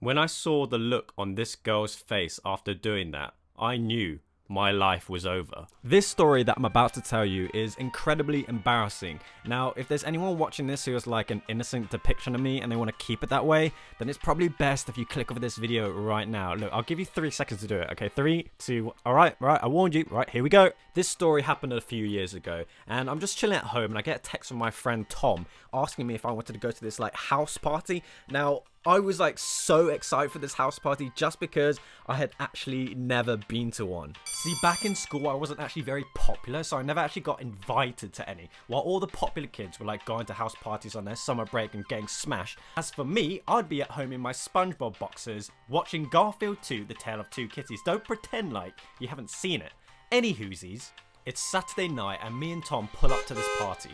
When I saw the look on this girl's face after doing that, I knew my life was over. This story that I'm about to tell you is incredibly embarrassing. Now, if there's anyone watching this who is like an innocent depiction of me and they want to keep it that way, then it's probably best if you click over this video right now. Look, I'll give you 3 seconds to do it. Okay, 3, 2, all right, I warned you. Right, here we go. This story happened a few years ago, and I'm just chilling at home and I get a text from my friend Tom asking me if I wanted to go to this like house party. Now, I was like so excited for this house party just because I had actually never been to one. See, back in school, I wasn't actually very popular, so I never actually got invited to any. While all the popular kids were like going to house parties on their summer break and getting smashed, as for me, I'd be at home in my SpongeBob boxers watching Garfield 2, The Tale of Two Kitties. Don't pretend like you haven't seen it. Anywhoosies, it's Saturday night and me and Tom pull up to this party.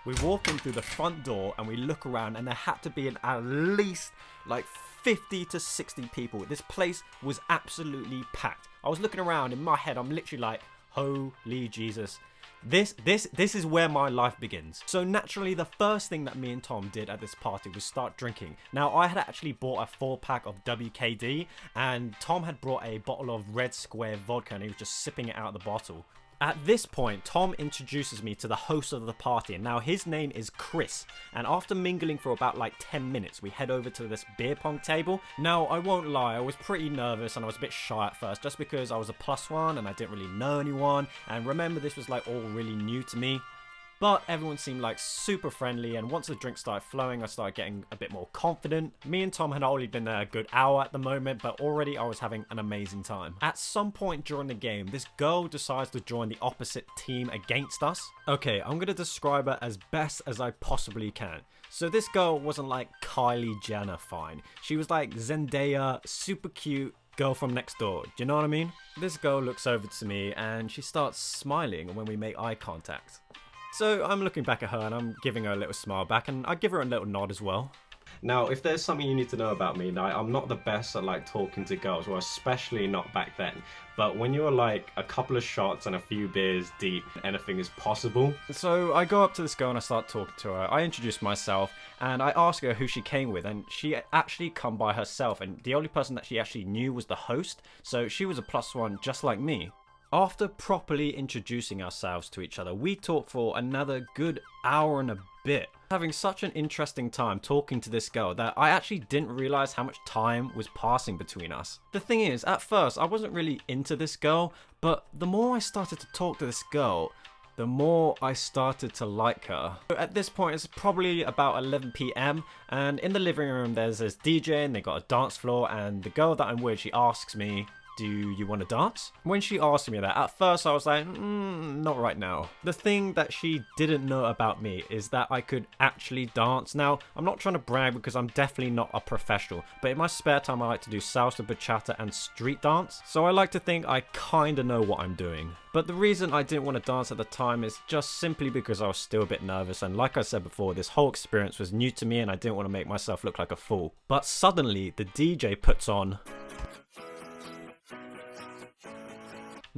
We walk in through the front door and we look around, and there had to be at least like 50 to 60 people. This place was absolutely packed. I was looking around, in my head I'm literally like, holy Jesus. This is where my life begins. So naturally, the first thing that me and Tom did at this party was start drinking. Now, I had actually bought a 4-pack of WKD, and Tom had brought a bottle of Red Square vodka and he was just sipping it out of the bottle. At this point, Tom introduces me to the host of the party, and now his name is Chris, and after mingling for about like 10 minutes, we head over to this beer pong table. Now, I won't lie, I was pretty nervous and I was a bit shy at first, just because I was a +1 and I didn't really know anyone, and remember, this was like all really new to me. But everyone seemed like super friendly, and once the drink started flowing, I started getting a bit more confident. Me and Tom had only been there a good hour at the moment, but already I was having an amazing time. At some point during the game, this girl decides to join the opposite team against us. Okay, I'm going to describe her as best as I possibly can. So this girl wasn't like Kylie Jenner fine. She was like Zendaya, super cute, girl from next door. Do you know what I mean? This girl looks over to me and she starts smiling when we make eye contact. So I'm looking back at her and I'm giving her a little smile back, and I give her a little nod as well. Now, if there's something you need to know about me, now, I'm not the best at like talking to girls, well, especially not back then. But when you're like a couple of shots and a few beers deep, anything is possible. So I go up to this girl and I start talking to her. I introduce myself and I ask her who she came with, and she actually come by herself, and the only person that she actually knew was the host, so she was a +1 just like me. After properly introducing ourselves to each other, we talked for another good hour and a bit, having such an interesting time talking to this girl that I actually didn't realize how much time was passing between us. The thing is, at first I wasn't really into this girl, but the more I started to talk to this girl, the more I started to like her. At this point, it's probably about 11 PM, and in the living room there's this DJ and they got a dance floor, and the girl that I'm with, she asks me, do you want to dance? When she asked me that, at first I was like, not right now. The thing that she didn't know about me is that I could actually dance. Now, I'm not trying to brag because I'm definitely not a professional, but in my spare time I like to do salsa, bachata and street dance. So I like to think I kinda know what I'm doing. But the reason I didn't want to dance at the time is just simply because I was still a bit nervous, and like I said before, this whole experience was new to me and I didn't want to make myself look like a fool. But suddenly, the DJ puts on...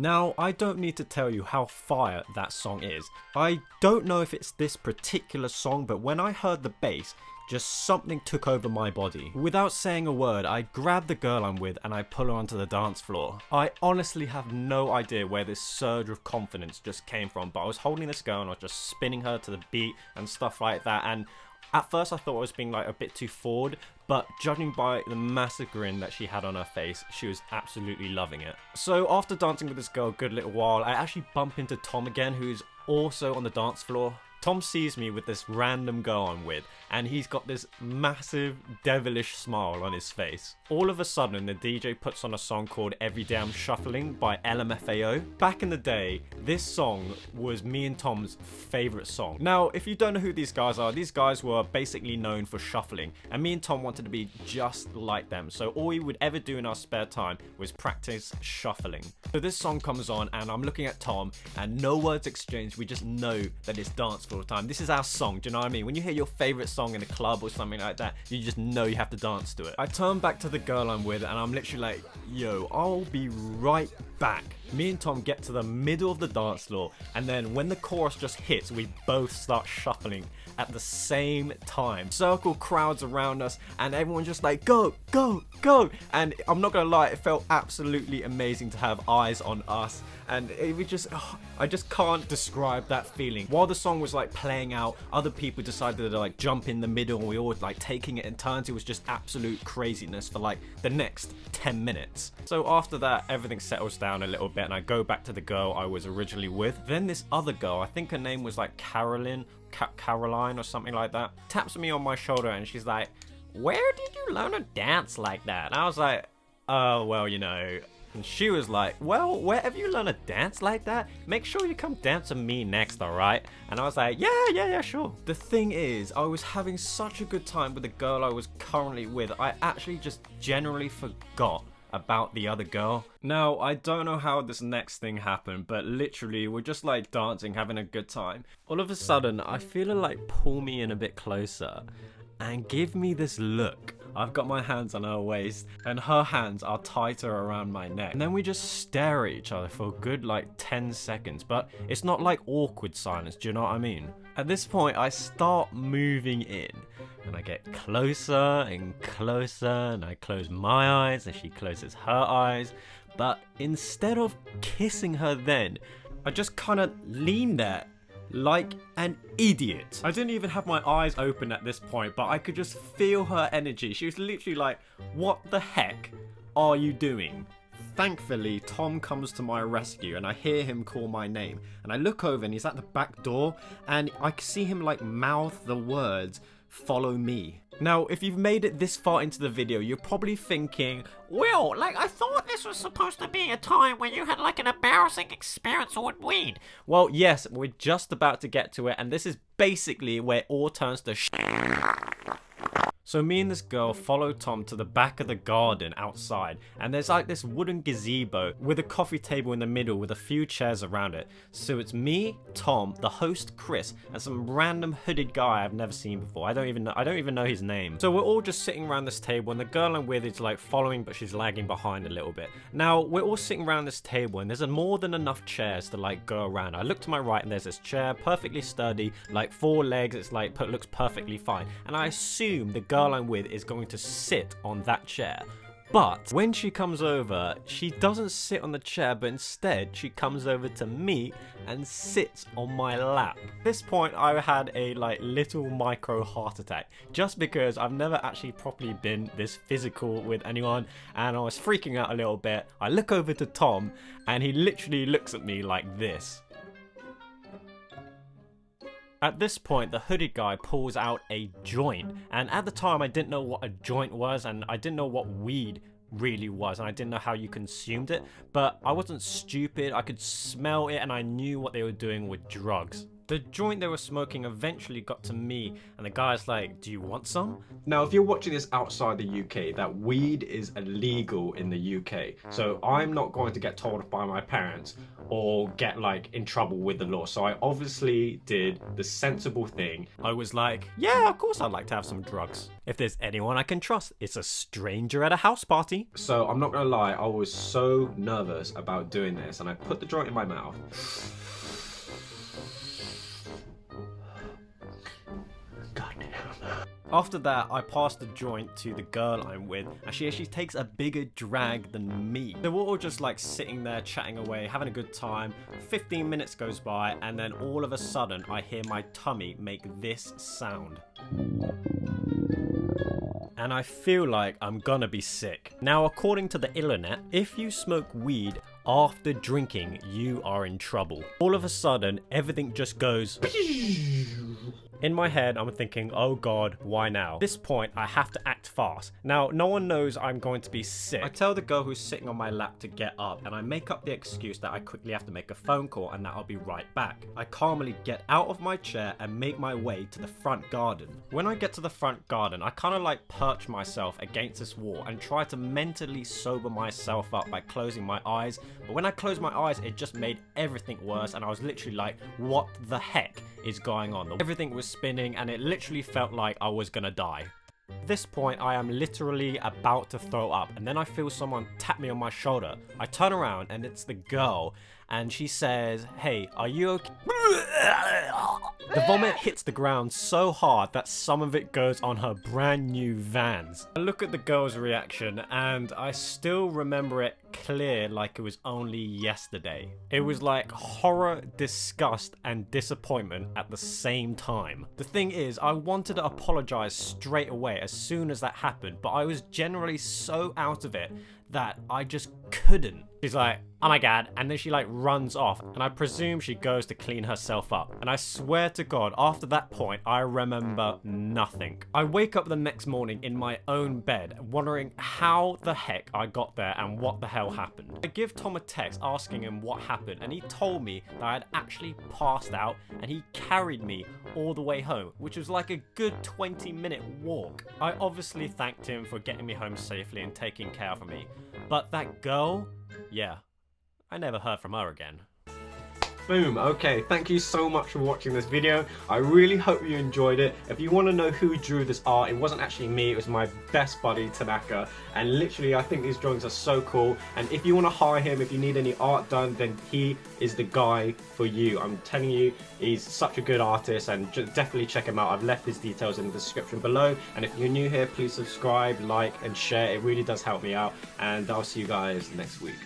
Now, I don't need to tell you how fire that song is. I don't know if it's this particular song, but when I heard the bass, just something took over my body. Without saying a word, I grab the girl I'm with and I pull her onto the dance floor. I honestly have no idea where this surge of confidence just came from, but I was holding this girl and I was just spinning her to the beat and stuff like that, and at first I thought I was being like a bit too forward, but judging by the massive grin that she had on her face, she was absolutely loving it. So after dancing with this girl a good little while, I actually bump into Tom again, who's also on the dance floor. Tom sees me with this random girl I'm with, and he's got this massive devilish smile on his face. All of a sudden, the DJ puts on a song called Every Day I'm Shuffling by LMFAO. Back in the day, this song was me and Tom's favourite song. Now, if you don't know who these guys are, these guys were basically known for shuffling, and me and Tom wanted to be just like them, so all we would ever do in our spare time was practice shuffling. So this song comes on, and I'm looking at Tom, and no words exchanged, we just know that it's dance floor time. This is our song, do you know what I mean? When you hear your favourite song in a club or something like that, you just know you have to dance to it. I turn back to the girl I'm with and I'm literally like, yo, I'll be right back. Me and Tom get to the middle of the dance floor, and then when the chorus just hits, we both start shuffling at the same time. Circle crowds around us, and everyone just like, go, go, go. And I'm not gonna lie, it felt absolutely amazing to have eyes on us. And it was just, I just can't describe that feeling. While the song was like playing out, other people decided to like jump in the middle, and we all like taking it in turns. It was just absolute craziness for like the next 10 minutes. So after that, everything settles down a little bit, and I go back to the girl I was originally with. Then this other girl, I think her name was like Caroline or something like that, taps me on my shoulder, and she's like, "Where did you learn to dance like that?" And I was like, "Oh, well, you know." And she was like, "Well, wherever you learn to dance like that, make sure you come dance with me next, alright?" And I was like, yeah, sure. The thing is, I was having such a good time with the girl I was currently with, I actually just generally forgot about the other girl. Now, I don't know how this next thing happened, but literally, we're just like dancing, having a good time. All of a sudden, I feel her like pull me in a bit closer and give me this look. I've got my hands on her waist, and her hands are tighter around my neck. And then we just stare at each other for a good like 10 seconds, but it's not like awkward silence, do you know what I mean? At this point, I start moving in, and I get closer and closer, and I close my eyes, and she closes her eyes. But instead of kissing her then, I just kind of lean there like an idiot. I didn't even have my eyes open at this point, but I could just feel her energy. She was literally like, "What the heck are you doing?" Thankfully, Tom comes to my rescue, and I hear him call my name. And I look over, and he's at the back door, and I can see him like mouth the words, "Follow me." Now, if you've made it this far into the video, you're probably thinking, "Well, like, I thought this was supposed to be a time where you had like an embarrassing experience with weed." Well, yes, we're just about to get to it, and this is basically where it all turns to So me and this girl follow Tom to the back of the garden outside, and there's like this wooden gazebo with a coffee table in the middle with a few chairs around it. So it's me, Tom, the host Chris, and some random hooded guy I've never seen before. I don't even know his name. So we're all just sitting around this table, and the girl I'm with is like following, but she's lagging behind a little bit. Now we're all sitting around this table, and there's more than enough chairs to like go around. I look to my right, and there's this chair, perfectly sturdy, like 4 legs. It's like looks perfectly fine, and I assume the girl I'm with is going to sit on that chair. But when she comes over, she doesn't sit on the chair, but instead she comes over to me and sits on my lap. At this point, I had a like little micro heart attack, just because I've never actually properly been this physical with anyone, and I was freaking out a little bit. I look over to Tom, and he literally looks at me like this. At this point, the hooded guy pulls out a joint, and at the time I didn't know what a joint was, and I didn't know what weed really was, and I didn't know how you consumed it, but I wasn't stupid. I could smell it, and I knew what they were doing with drugs. The joint they were smoking eventually got to me, and the guy's like, "Do you want some?" Now, if you're watching this outside the UK, that weed is illegal in the UK. So I'm not going to get told by my parents or get like in trouble with the law. So I obviously did the sensible thing. I was like, "Yeah, of course I'd like to have some drugs. If there's anyone I can trust, it's a stranger at a house party." So I'm not gonna lie, I was so nervous about doing this, and I put the joint in my mouth. After that, I passed the joint to the girl I'm with, and she actually takes a bigger drag than me. So we're all just like sitting there chatting away, having a good time. 15 minutes goes by, and then all of a sudden I hear my tummy make this sound. And I feel like I'm gonna be sick. Now, according to the internet, if you smoke weed after drinking, you are in trouble. All of a sudden, everything just goes. In my head, I'm thinking, "Oh God, why now?" At this point, I have to act fast. Now, no one knows I'm going to be sick. I tell the girl who's sitting on my lap to get up, and I make up the excuse that I quickly have to make a phone call and that I'll be right back. I calmly get out of my chair and make my way to the front garden. When I get to the front garden, I kind of like perch myself against this wall and try to mentally sober myself up by closing my eyes. But when I closed my eyes, it just made everything worse, and I was literally like, "What the heck is going on?" Everything was spinning, and it literally felt like I was gonna die. this point, I am literally about to throw up, and then I feel someone tap me on my shoulder. I turn around and it's the girl, and she says, "Hey, are you okay?" The vomit hits the ground so hard that some of it goes on her brand new Vans. I look at the girl's reaction and I still remember it clear like it was only yesterday. It was like horror, disgust, and disappointment at the same time. The thing is, I wanted to apologize straight away as soon as that happened, but I was generally so out of it that I just couldn't. She's like, "Oh my god," and then she like runs off, and I presume she goes to clean herself up. And I swear to God, after that point, I remember nothing. I wake up the next morning in my own bed, wondering how the heck I got there and what the hell happened. I give Tom a text asking him what happened, and he told me that I had actually passed out, and he carried me all the way home, which was like a good 20-minute walk. I obviously thanked him for getting me home safely and taking care of me. But that girl, yeah, I never heard from her again. Boom. Okay, thank you so much for watching this video. I really hope you enjoyed it. If you want to know who drew this art, it wasn't actually me, it was my best buddy Tanaka, and literally I think these drawings are so cool. And if you want to hire him, if you need any art done, then he is the guy for you. I'm telling you, he's such a good artist, and definitely check him out. I've left his details in the description below, and if you're new here, please subscribe, like, and share. It really does help me out, and I'll see you guys next week.